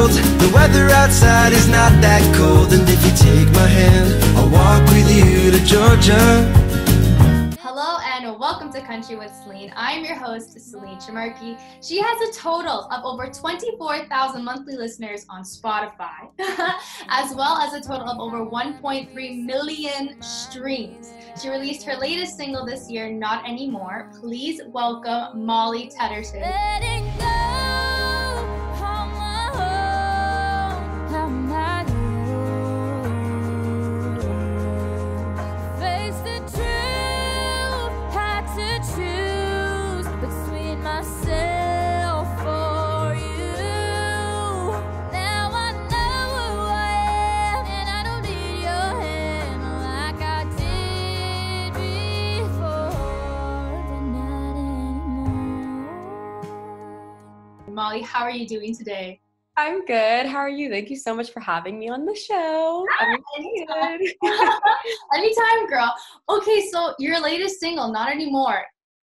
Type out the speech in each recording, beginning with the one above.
told the weather outside is not that cold. And if you take my hand, I'll walk with you to Georgia. Hello and welcome to Country with Celine. I'm your host, Celine Chimarki. She has a total of over 24,000 monthly listeners on Spotify, as well as a total of over 1.3 million streams. She released her latest single this year, Not Anymore. Please welcome Molly Tetterton. Molly, how are you doing today? I'm good. How are you? Thank you so much for having me on the show. I'm excited. Anytime, girl. Okay, so your latest single, Not Anymore,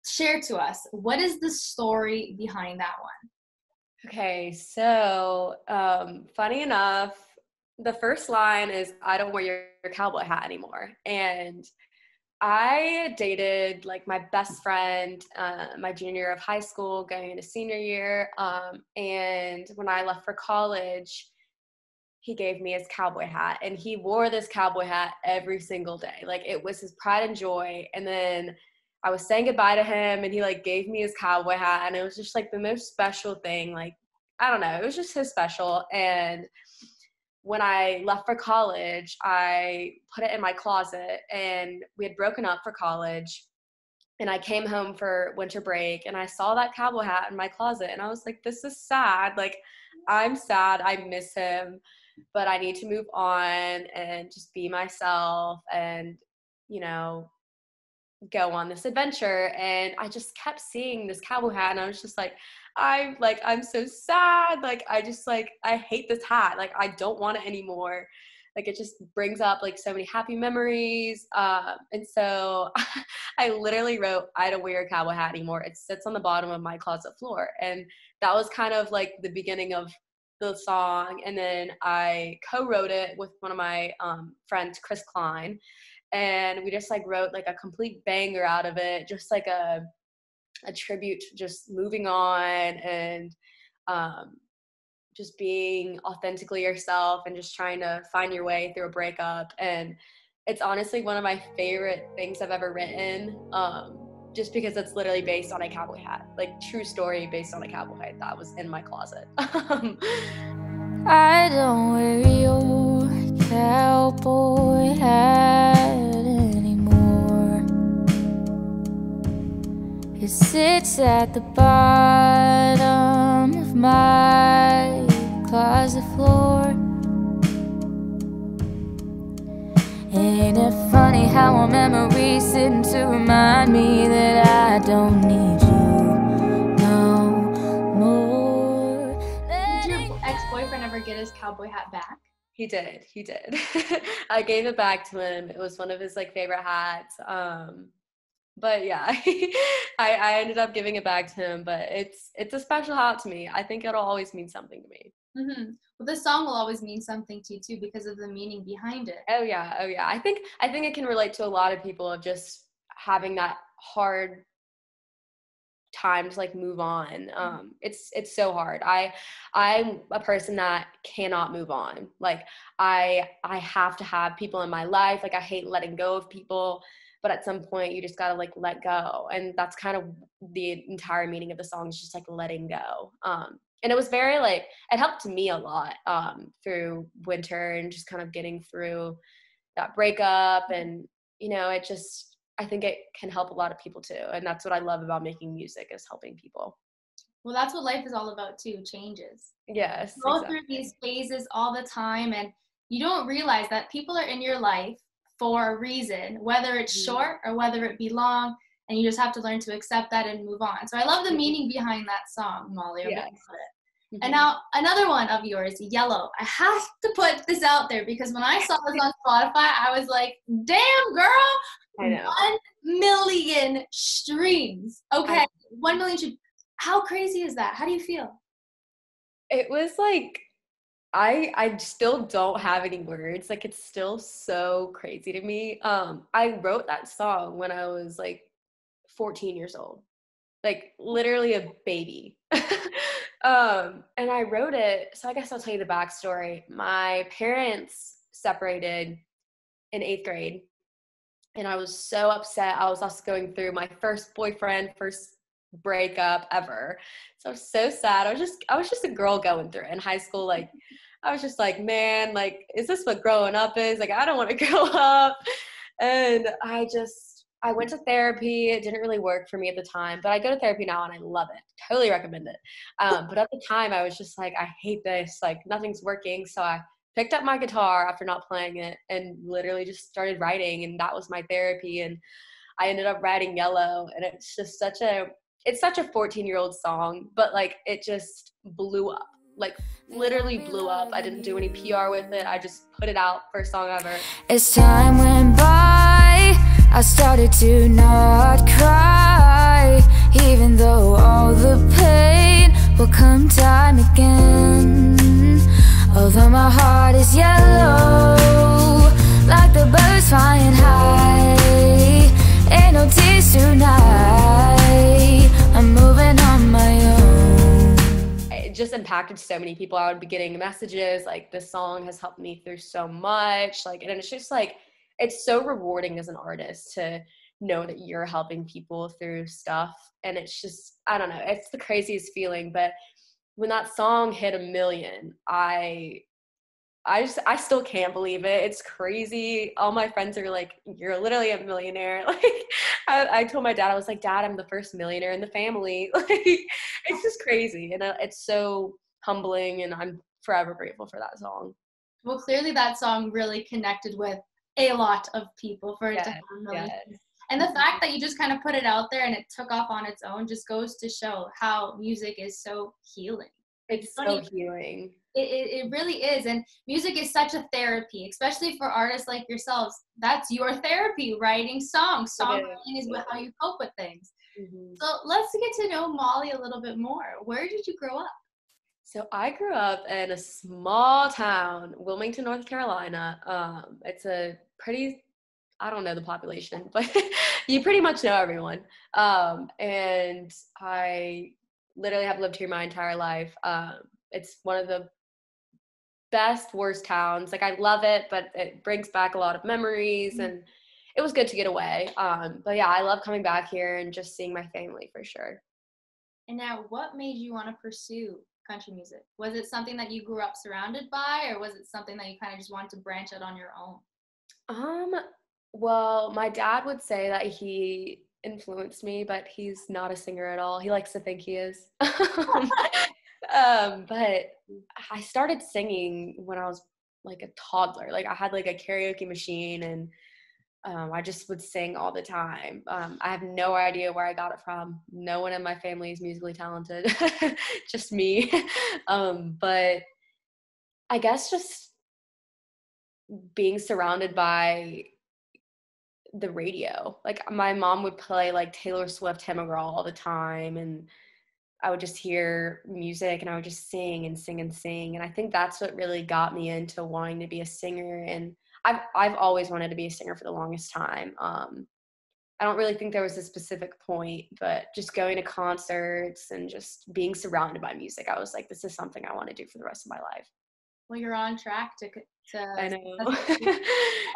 share to us. What is the story behind that one? Okay, so funny enough, the first line is, I don't wear your cowboy hat anymore. And I dated like my best friend my junior year of high school going into senior year. And when I left for college, he gave me his cowboy hat, and he wore this cowboy hat every single day. Like, it was his pride and joy. And then I was saying goodbye to him, and he like gave me his cowboy hat, and it was just like the most special thing. Like, I don't know, it was just his special. And when I left for college, I put it in my closet, and we had broken up for college, and I came home for winter break, and I saw that cowboy hat in my closet, and I was like, this is sad. Like, I'm sad. I miss him, but I need to move on and just be myself and, you know, go on this adventure. And I just kept seeing this cowboy hat, and I was just like, I'm so sad. Like, I hate this hat. Like, I don't want it anymore. Like, it just brings up like so many happy memories. And so I literally wrote, I don't wear a cowboy hat anymore. It sits on the bottom of my closet floor. And that was kind of like the beginning of the song. And then I co-wrote it with one of my friends, Chris Klein. And we just like wrote like a complete banger out of it, just like a tribute to just moving on and just being authentically yourself and just trying to find your way through a breakup. And it's honestly one of my favorite things I've ever written, just because it's literally based on a cowboy hat, like true story based on a cowboy hat that was in my closet. I don't wear your cowboy hat anymore. It sits at the bottom of my closet floor. Ain't it funny how a memory sitting to remind me that I don't need you no more. Did your ex-boyfriend ever get his cowboy hat back? He did. I gave it back to him. It was one of his like favorite hats. But yeah, I ended up giving it back to him, but it's a special hat to me. I think it'll always mean something to me. Mm-hmm. Well, this song will always mean something to you too because of the meaning behind it. Oh yeah. I think it can relate to a lot of people of just having that hard time to like move on. It's so hard. I'm a person that cannot move on. Like, I have to have people in my life. Like, I hate letting go of people. But at some point, you just got to, like, let go. And that's kind of the entire meaning of the song, is just, like, letting go. And it was very, like, it helped me a lot through winter and just kind of getting through that breakup. And, you know, it just, I think it can help a lot of people, too. And that's what I love about making music, is helping people. Well, that's what life is all about, too, changes. Yes, You go through these phases all the time, and you don't realize that people are in your life for a reason, whether it's short or whether it be long, and you just have to learn to accept that and move on. So I love the meaning behind that song, Molly. Yes. And now another one of yours, Yellow. I have to put this out there because when I saw this on Spotify, I was like, damn, girl, I know. 1 million streams. Okay, 1 million streams. How crazy is that? How do you feel? It was like, I still don't have any words. Like, it's still so crazy to me. I wrote that song when I was like 14 years old, like literally a baby. And I wrote it. So I guess I'll tell you the backstory. My parents separated in 8th grade, and I was so upset. I was also going through my first boyfriend, first breakup ever. So I was so sad. I was just a girl going through it in high school. Like, I was just like, man, like, is this what growing up is? Like, I don't want to grow up. And I went to therapy. It didn't really work for me at the time, but I go to therapy now and I love it. Totally recommend it. But at the time I was just like, I hate this. Like, nothing's working. So I picked up my guitar after not playing it and literally just started writing. And that was my therapy. And I ended up writing Yellow. And it's just such a 14-year-old song, but like, it just blew up. Like, literally blew up. I didn't do any PR with it. I just put it out, first song ever. As time went by, I started to not cry, even though all the pain will come time again. Although my heart is yellow, like the birds flying high, ain't no tears tonight, I'm moving on my own. It just impacted so many people. I would be getting messages like, this song has helped me through so much. Like, and it's just like, it's so rewarding as an artist to know that you're helping people through stuff. And it's just, I don't know, it's the craziest feeling. But when that song hit 1 million, I still can't believe it. It's crazy. All my friends are like, you're literally a millionaire. Like, I told my dad, I was like, Dad, I'm the first millionaire in the family. Like, it's just crazy. And it's so humbling, and I'm forever grateful for that song. Well, clearly that song really connected with a lot of people for it to have millions. Yes. And the fact that you just kind of put it out there and it took off on its own just goes to show how music is so healing. It's so healing. It really is. And music is such a therapy, especially for artists like yourselves. That's your therapy, writing songs. Songwriting is how you cope with things. Mm-hmm. So let's get to know Molly a little bit more. Where did you grow up? So I grew up in a small town, Wilmington, North Carolina. It's a pretty, I don't know the population, but you pretty much know everyone. And I literally have lived here my entire life. It's one of the best, worst towns. Like, I love it, but it brings back a lot of memories, and it was good to get away. But yeah, I love coming back here and just seeing my family for sure. And now, what made you want to pursue country music? Was it something that you grew up surrounded by, or was it something that you kind of just wanted to branch out on your own? Well, my dad would say that he influenced me, but he's not a singer at all. He likes to think he is. But I started singing when I was like a toddler. Like, I had like a karaoke machine, and I just would sing all the time. I have no idea where I got it from. No one in my family is musically talented, just me. But I guess just being surrounded by the radio. Like, my mom would play like Taylor Swift, Tim McGraw all the time, and I would just hear music and I would just sing and sing and sing. And I think that's what really got me into wanting to be a singer. And I've always wanted to be a singer for the longest time. I don't really think there was a specific point, but just going to concerts and just being surrounded by music, I was like, this is something I want to do for the rest of my life. Well, you're on track to I know.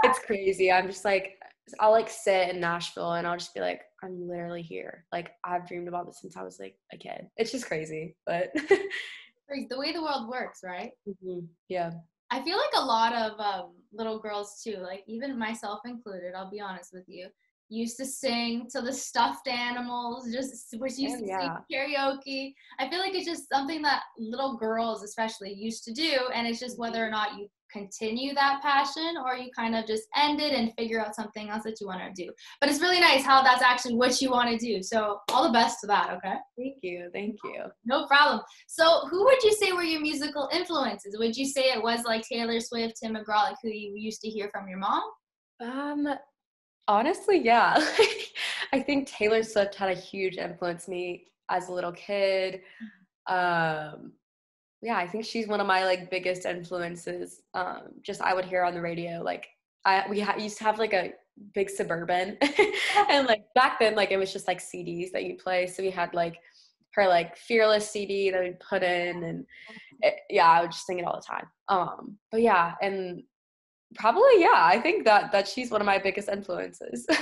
It's crazy. I'm just like, I'll like sit in Nashville and I'll just be like, I'm literally here. Like, I've dreamed about this since I was like a kid. It's just crazy, but the way the world works, right? Mm-hmm. Yeah. I feel like a lot of little girls too, like even myself included, I'll be honest with you, used to sing to the stuffed animals, used to sing karaoke. I feel like it's just something that little girls especially used to do, and it's just whether or not you continue that passion or you kind of just end it and figure out something else that you want to do. But it's really nice how that's actually what you want to do. So all the best to that, okay? Thank you. No problem. So who would you say were your musical influences? Would you say it was like Taylor Swift, Tim McGraw, like who you used to hear from your mom? Honestly, yeah. I think Taylor Swift had a huge influence on me as a little kid. yeah, I think she's one of my like biggest influences. Just I would hear on the radio, like used to have like a big Suburban, and like back then, like it was just like CDs that you play. So we had like her like Fearless CD that we'd put in, and yeah, I would just sing it all the time. But yeah, and probably yeah, I think that she's one of my biggest influences. I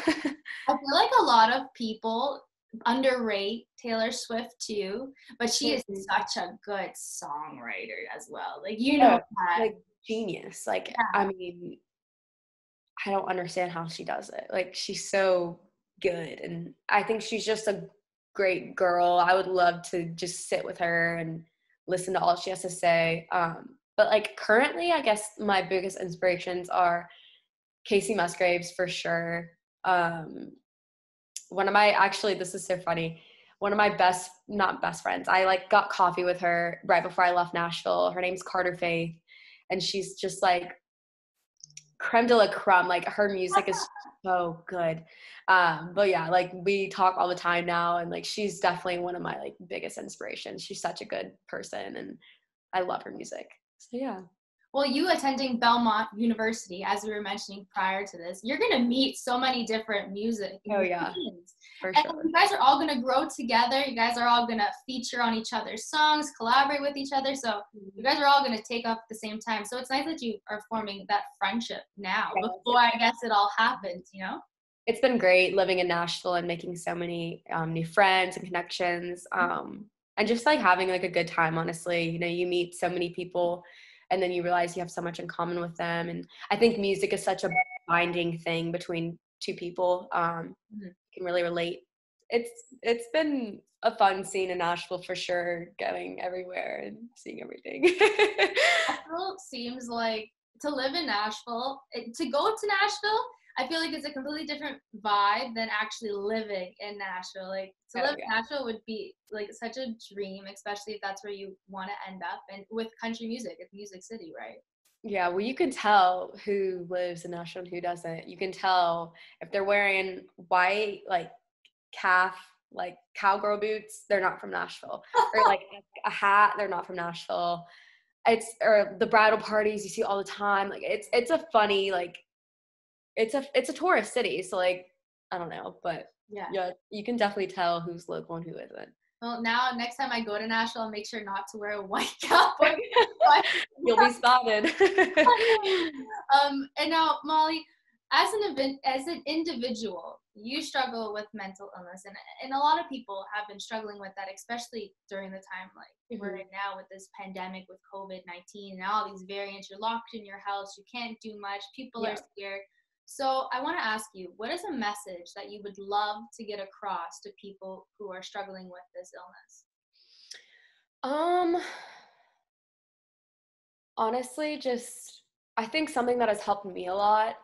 feel like a lot of people underrate Taylor Swift too, but she is such a good songwriter as well. Like, you know, that. Like genius. Like, yeah. I mean, I don't understand how she does it. Like, she's so good, and I think she's just a great girl. I would love to just sit with her and listen to all she has to say. But like currently, I guess my biggest inspirations are Casey Musgraves for sure. This is so funny. One of my not best friends, I like got coffee with her right before I left Nashville. Her name's Carter Faith, and she's just like creme de la creme. Like her music is so good. But yeah, like we talk all the time now, and like she's definitely one of my like biggest inspirations. She's such a good person, and I love her music. So yeah. Well, you attending Belmont University, as we were mentioning prior to this, you're going to meet so many different music. Oh, yeah. For sure. And you guys are all going to grow together. You guys are all going to feature on each other's songs, collaborate with each other. So you guys are all going to take up at the same time. So it's nice that you are forming that friendship now before I guess it all happens, you know? It's been great living in Nashville and making so many new friends and connections. And just like having like a good time, honestly. You know, you meet so many people, and then you realize you have so much in common with them. And I think music is such a binding thing between two people. You can really relate. It's been a fun scene in Nashville for sure, going everywhere and seeing everything. Nashville seems like, to live in Nashville, to go to Nashville, I feel like it's a completely different vibe than actually living in Nashville. Like, to live in Nashville would be like such a dream, especially if that's where you want to end up. And with country music, it's Music City, right? Yeah, well, you can tell who lives in Nashville and who doesn't. You can tell if they're wearing white, like like cowgirl boots, they're not from Nashville. Or like a hat, they're not from Nashville. Or the bridal parties you see all the time. Like it's a funny, like, it's a tourist city, so like I don't know, but yeah, you can definitely tell who's local and who isn't. Well, now next time I go to Nashville, I'll make sure not to wear a white cowboy. You'll be spotted. And now, Molly, as an individual, you struggle with mental illness, and a lot of people have been struggling with that, especially during the time like we're in now with this pandemic, with COVID-19 and all these variants. You're locked in your house, you can't do much, people are scared. So I want to ask you, what is a message that you would love to get across to people who are struggling with this illness? Honestly, just I think something that has helped me a lot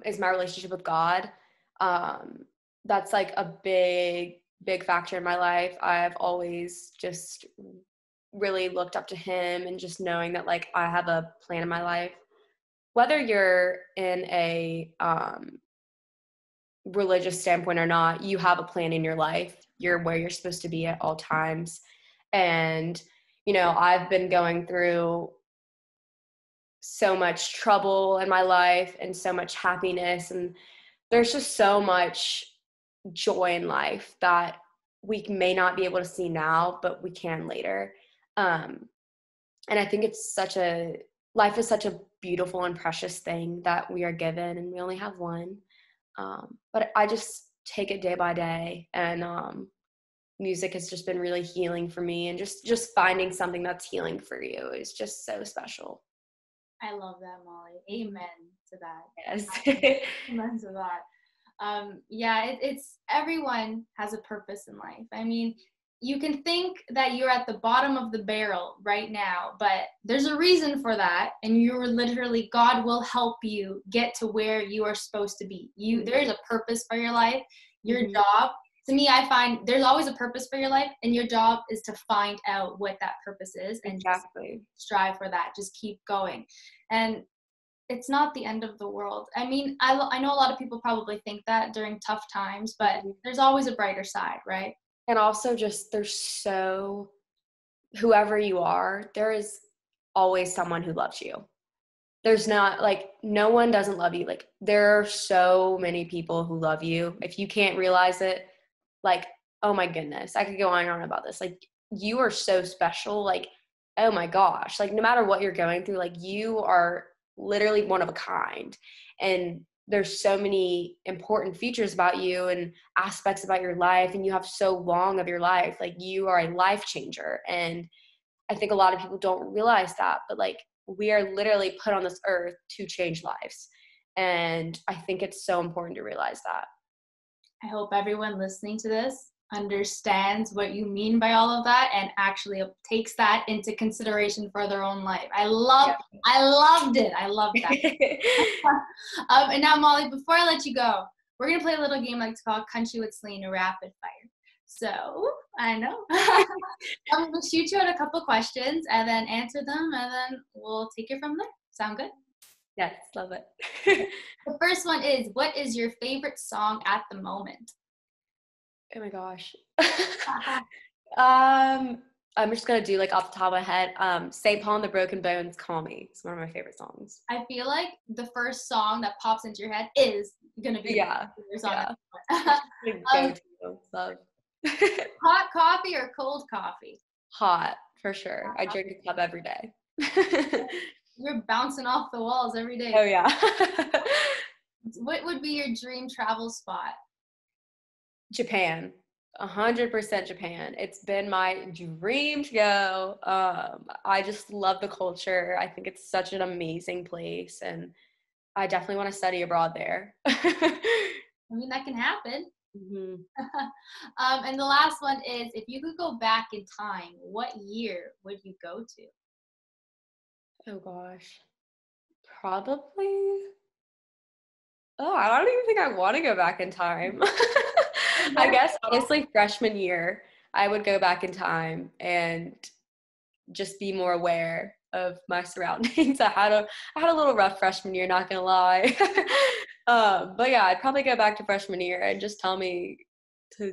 is my relationship with God. That's like a big factor in my life. I've always just really looked up to him, and just knowing that like I have a plan in my life. Whether you're in a religious standpoint or not, you have a plan in your life. You're where you're supposed to be at all times. And, you know, I've been going through so much trouble in my life and so much happiness. And there's just so much joy in life that we may not be able to see now, but we can later. And I think life is such a beautiful and precious thing that we are given, and we only have one. But I just take it day by day, and music has just been really healing for me, and just finding something that's healing for you is just so special. I love that, Molly. Amen to that. Yes. Amen to that. It's everyone has a purpose in life. I mean, you can think that you're at the bottom of the barrel right now, but there's a reason for that. And God will help you get to where you are supposed to be. There's a purpose for your life. Your job, to me, I find there's always a purpose for your life, and your job is to find out what that purpose is and just strive for that. Just keep going. And it's not the end of the world. I mean, I know a lot of people probably think that during tough times, but there's always a brighter side, right? And also just there's so whoever you are, there is always someone who loves you. There's not, like, no one doesn't love you. Like, there are so many people who love you. If you can't realize it, like, oh my goodness, I could go on and on about this. Like, you are so special. Like, oh my gosh, like, no matter what you're going through, like, you are literally one of a kind. And there's so many important features about you and aspects about your life, and you have so long of your life. Like, you are a life changer. And I think a lot of people don't realize that, but like, we are literally put on this earth to change lives. And I think it's so important to realize that. I hope everyone listening to this understands what you mean by all of that and actually takes that into consideration for their own life. I loved it. I loved that. And now, Molly, before I let you go, we're going to play a little game like it's called Country with Celine, a rapid fire. So, I know. I'm going to shoot you out a couple questions and then answer them, and then we'll take it from there. Sound good? Yes, love it. The first one is, what is your favorite song at the moment? Oh my gosh. I'm just going to do, like, off the top of my head, St. Paul and the Broken Bones, Call Me. It's one of my favorite songs. I feel like the first song that pops into your head is going to be your song. Love. Hot coffee or cold coffee? Hot, for sure. I drink a cup every day. You're bouncing off the walls every day. Oh, yeah. What would be your dream travel spot? Japan. 100% Japan. It's been my dream to go. I just love the culture. I think it's such an amazing place, and I definitely want to study abroad there. I mean, that can happen. Mm-hmm. And the last one is, if you could go back in time, what year would you go to? Oh gosh, probably. Oh, I don't even think I want to go back in time. I guess honestly, freshman year, I would go back in time and just be more aware of my surroundings. I had a little rough freshman year, not gonna lie. But yeah, I'd probably go back to freshman year and just tell me to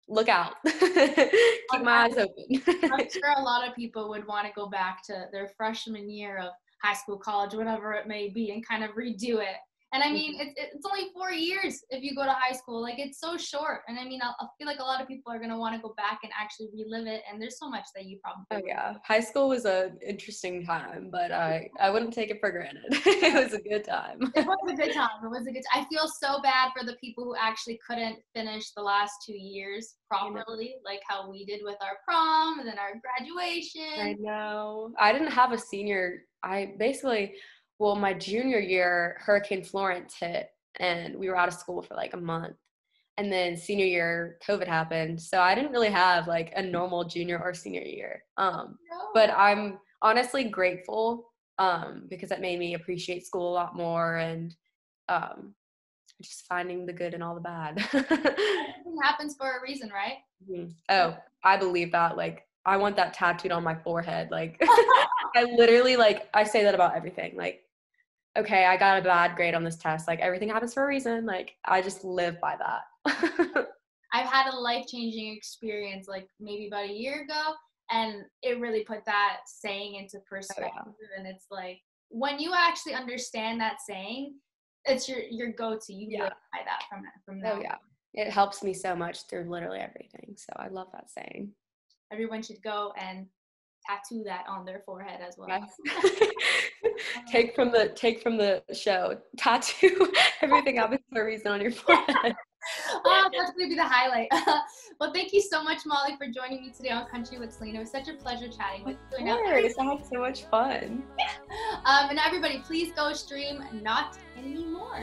look out. Keep my eyes open. I'm sure a lot of people would want to go back to their freshman year of high school, college, whatever it may be, and kind of redo it. And I mean, it's only 4 years if you go to high school. Like, it's so short. And I mean, I feel like a lot of people are going to want to go back and actually relive it. And there's so much that you probably. Oh, yeah. High school was an interesting time, but I wouldn't take it for granted. It was a good time. It was a good time. I feel so bad for the people who actually couldn't finish the last 2 years properly, like how we did with our prom and then our graduation. I know. I didn't have a senior. Well, my junior year, Hurricane Florence hit, and we were out of school for like a month. And then senior year, COVID happened. So I didn't really have like a normal junior or senior year. But I'm honestly grateful because it made me appreciate school a lot more, and just finding the good in all the bad. Everything happens for a reason, right? Mm-hmm. Oh, I believe that. Like, I want that tattooed on my forehead. Like, I literally, like, I say that about everything. Like, okay, I got a bad grade on this test. Like, everything happens for a reason. Like, I just live by that. I've had a life-changing experience, like, maybe about a year ago, and it really put that saying into perspective. Oh, yeah. And it's like, when you actually understand that saying, it's your go-to. You live by that from now. Oh, yeah. It helps me so much through literally everything. So I love that saying. Everyone should go and tattoo that on their forehead as well. Yes. Take from the show. Tattoo everything happens for a reason on your forehead. Oh, that's going to be the highlight. Well, thank you so much, Molly, for joining me today on Country with Celine. It was such a pleasure chatting with you. Of course, I had so much fun. And everybody, please go stream Not Anymore.